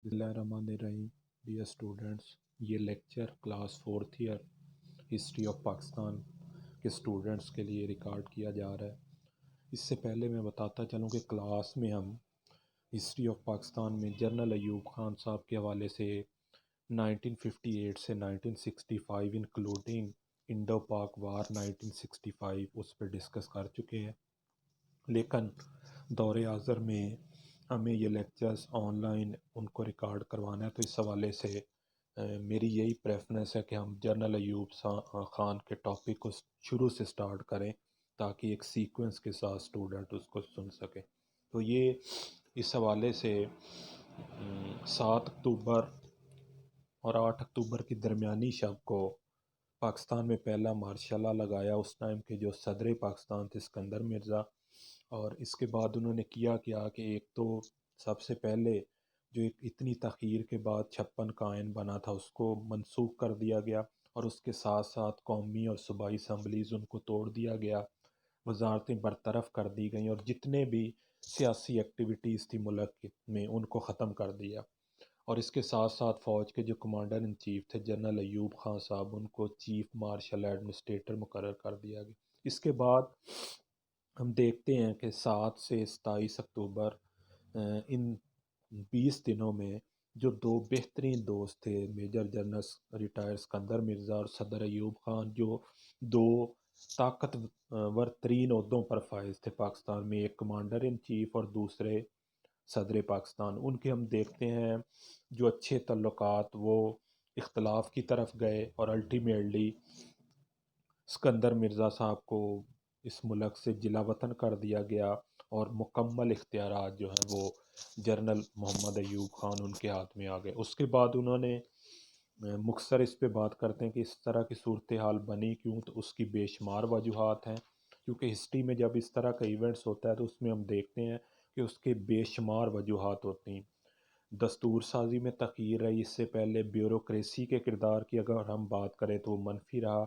بسم اللہ الرحمن الرحیم ڈیئر اسٹوڈنٹس، یہ lecture class fourth year history of Pakistan کے اسٹوڈنٹس کے لیے ریکارڈ کیا جا رہا ہے۔ اس سے پہلے میں بتاتا چلوں کہ کلاس میں ہم ہسٹری آف پاکستان میں جنرل ایوب خان صاحب کے حوالے سے 1958 سے 1965 انکلوڈنگ انڈو پاک وار 1965 اس پہ ڈسکس کر چکے ہیں، لیکن دور حاضر میں ہمیں یہ لیکچرز آن لائن ان کو ریکارڈ کروانا ہے، تو اس حوالے سے میری یہی پریفرنس ہے کہ ہم جنرل ایوب خان کے ٹاپک کو شروع سے سٹارٹ کریں تاکہ ایک سیکوینس کے ساتھ اسٹوڈنٹ اس کو سن سکے۔ تو یہ اس حوالے سے 7 اکتوبر اور 8 اکتوبر کی درمیانی شب کو پاکستان میں پہلا مارشل لا لگایا اس ٹائم کے جو صدر پاکستان تھے اسکندر مرزا، اور اس کے بعد انہوں نے کیا کہ ایک تو سب سے پہلے جو ایک اتنی تاخیر کے بعد 56 کا آئین بنا تھا اس کو منسوخ کر دیا گیا، اور اس کے ساتھ ساتھ قومی اور صوبائی اسمبلیز ان کو توڑ دیا گیا، وزارتیں برطرف کر دی گئیں، اور جتنے بھی سیاسی ایکٹیویٹیز تھی ملک میں ان کو ختم کر دیا، اور اس کے ساتھ ساتھ فوج کے جو کمانڈر ان چیف تھے جنرل ایوب خان صاحب، ان کو چیف مارشل ایڈمنسٹریٹر مقرر کر دیا گیا۔ اس کے بعد ہم دیکھتے ہیں کہ 7 سے 27 اکتوبر ان 20 دنوں میں جو دو بہترین دوست تھے، major general retire Iskandar Mirza اور صدر ایوب خان، جو دو طاقتور ترین عہدوں پر فائز تھے پاکستان میں، ایک کمانڈر ان چیف اور دوسرے صدر پاکستان، ان کے ہم دیکھتے ہیں جو اچھے تعلقات وہ اختلاف کی طرف گئے، اور الٹیمیٹلی اسکندر مرزا صاحب کو اس ملک سے جلا وطن کر دیا گیا، اور مکمل اختیارات جو ہیں وہ جنرل محمد ایوب خان ان کے ہاتھ میں آ گئے۔ اس کے بعد انہوں نے مختصر اس پہ بات کرتے ہیں کہ اس طرح کی صورتحال بنی کیوں، تو اس کی بے شمار وجوہات ہیں، کیونکہ ہسٹری میں جب اس طرح کا ایونٹس ہوتا ہے تو اس میں ہم دیکھتے ہیں کہ اس کے بے شمار وجوہات ہوتی ہیں۔ دستور سازی میں تغیر رہی، اس سے پہلے بیوروکریسی کے کردار کی اگر ہم بات کریں تو وہ منفی رہا،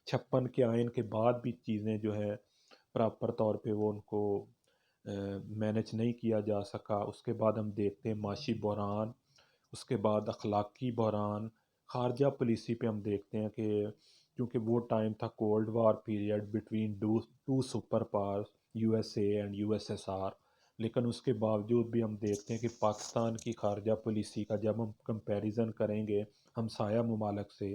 56 کے آئین کے بعد بھی چیزیں جو ہے پراپر طور پہ وہ ان کو مینج نہیں کیا جا سکا۔ اس کے بعد ہم دیکھتے ہیں معاشی بحران، اس کے بعد اخلاقی بحران، خارجہ پالیسی پہ ہم دیکھتے ہیں کہ کیونکہ وہ ٹائم تھا cold war period between two super powers U S A and U S S R, لیکن اس کے باوجود بھی ہم دیکھتے ہیں کہ پاکستان کی خارجہ پالیسی کا جب ہم کمپیریزن کریں گے ہمسایہ ممالک سے،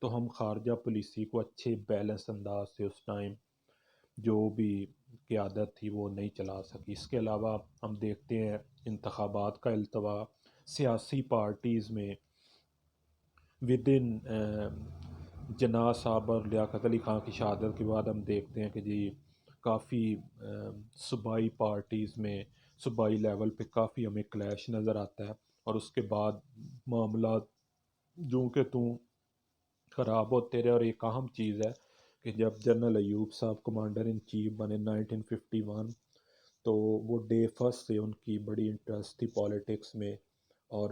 تو ہم خارجہ پالیسی کو اچھے بیلنس انداز سے اس ٹائم جو بھی قیادت تھی وہ نہیں چلا سکی۔ اس کے علاوہ ہم دیکھتے ہیں انتخابات کا التوا، سیاسی پارٹیز میں ود ان جناح صاحب اور لیاقت علی خان کی شہادت کے بعد ہم دیکھتے ہیں کہ جی کافی صوبائی پارٹیز میں صوبائی لیول پہ کافی ہمیں کلیش نظر آتا ہے، اور اس کے بعد معاملات جو کہ توں خراب ہوتے رہے، اور ایک اہم چیز ہے کہ جب جنرل ایوب صاحب کمانڈر ان چیف بنے 1951، تو وہ ڈے فرسٹ سے ان کی بڑی انٹرسٹ تھی پالیٹکس میں، اور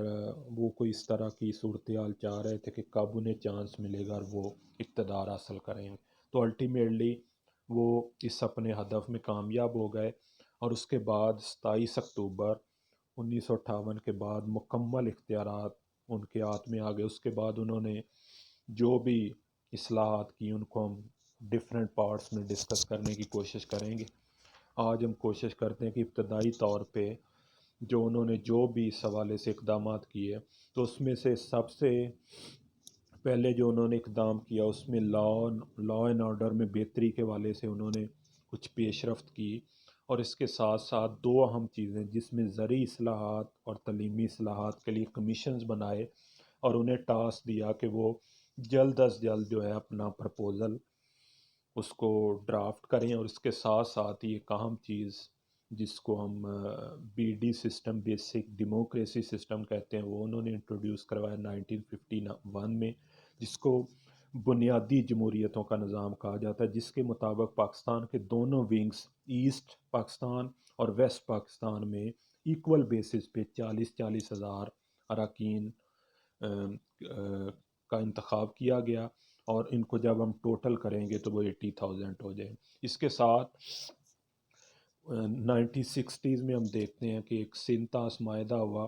وہ کوئی اس طرح کی صورتحال چاہ رہے تھے کہ کب انہیں چانس ملے گا اور وہ اقتدار حاصل کریں گے، تو الٹیمیٹلی وہ اس اپنے ہدف میں کامیاب ہو گئے، اور اس کے بعد 27 اکتوبر 1958 کے بعد مکمل اختیارات ان کے ہاتھ میں آ گئے۔ اس کے بعد انہوں نے جو بھی اصلاحات کی ان کو ہم ڈفرینٹ پارٹس میں ڈسکس کرنے کی کوشش کریں گے۔ آج ہم کوشش کرتے ہیں کہ ابتدائی طور پہ جو انہوں نے جو بھی اس حوالے سے اقدامات کیے، تو اس میں سے سب سے پہلے جو انہوں نے اقدام کیا اس میں لا اینڈ آرڈر میں بہتری کے حوالے سے انہوں نے کچھ پیش رفت کی، اور اس کے ساتھ ساتھ دو اہم چیزیں جس میں زرعی اصلاحات اور تعلیمی اصلاحات کے لیے کمیشنز بنائے، اور انہیں ٹاسک دیا کہ وہ جلد از جلد جو ہے اپنا پرپوزل اس کو ڈرافٹ کریں، اور اس کے ساتھ ساتھ ہی ایک اہم چیز جس کو ہم B D system, basic democracy system کہتے ہیں، وہ انہوں نے انٹروڈیوس کروایا 1951 میں، جس کو بنیادی جمہوریتوں کا نظام کہا جاتا ہے، جس کے مطابق پاکستان کے دونوں ونگز ایسٹ پاکستان اور ویسٹ پاکستان میں ایکول بیسس پہ 40 ہزار اراکین کا انتخاب کیا گیا، اور ان کو جب ہم ٹوٹل کریں گے تو وہ 80,000 ہو جائے۔ اس کے ساتھ 1960s میں ہم دیکھتے ہیں کہ ایک سنتاس معاہدہ ہوا،